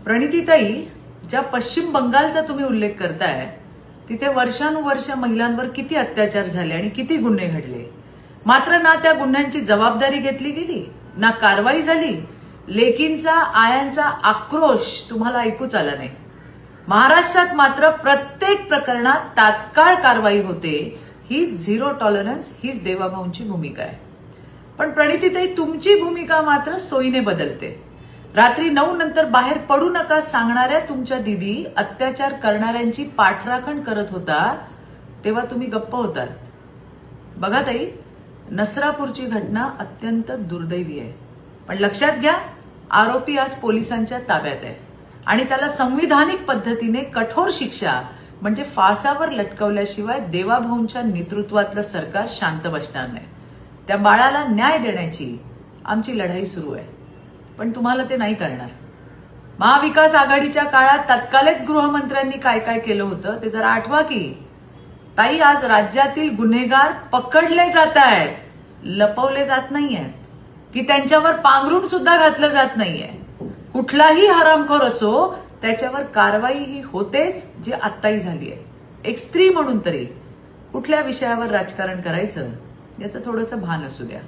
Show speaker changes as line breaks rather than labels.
प्रणितीताई, ज्या पश्चिम बंगालचा तुम्ही उल्लेख करताय तिथे वर्षानुवर्ष महिलांवर किती अत्याचार झाले आणि किती गुन्हे घडले, मात्र ना त्या गुन्ह्यांची जबाबदारी घेतली गेली ना कारवाई झाली. लेकींचा आयांचा आक्रोश तुम्हाला ऐकूच आला नाही. महाराष्ट्रात मात्र प्रत्येक प्रकरणात तात्काळ कारवाई होते. ही झिरो टॉलरन्स, हीच देवाभाऊंची भूमिका आहे. पण प्रणितीताई, तुमची भूमिका मात्र सोयीने बदलते. रात्री 9 नंतर बाहेर पडू नका सांगणाऱ्या तुमच्या दिदी अत्याचार करणाऱ्यांची पाठराखण करत होता तेव्हा तुम्ही गप्प होतात. बघा ताई, नसरापूरची घटना अत्यंत दुर्दैवी आहे. पण लक्षात घ्या, आरोपी आज पोलिसांच्या ताब्यात आहे आणि त्याला संविधानिक पद्धतीने कठोर शिक्षा म्हणजे फासावर लटकवल्याशिवाय देवाभाऊंच्या नेतृत्वातलं सरकार शांत बसणार नाही. त्या बाळाला न्याय देण्याची आमची लढाई सुरू आहे, पण तुम्हाला ते नाही करणार. महाविकास आघाडीच्या काळात तत्कालीन गृहमंत्र्यांनी काय काय केलं होतं ते जरा आठवा की. ताई, आज राज्यातील गुन्हेगार पकडले जात आहेत, लपवले जात नाहीयेत, की त्यांच्यावर पांघरून सुद्धा घातलं जात नाहीये. कुठलाही हरामखोर असो, त्याच्यावर कारवाई ही होतेच, जी आत्ताही झाली आहे. एक स्त्री म्हणून तरी कुठल्या विषयावर राजकारण करायचं याचं थोडंसं भान असू द्या.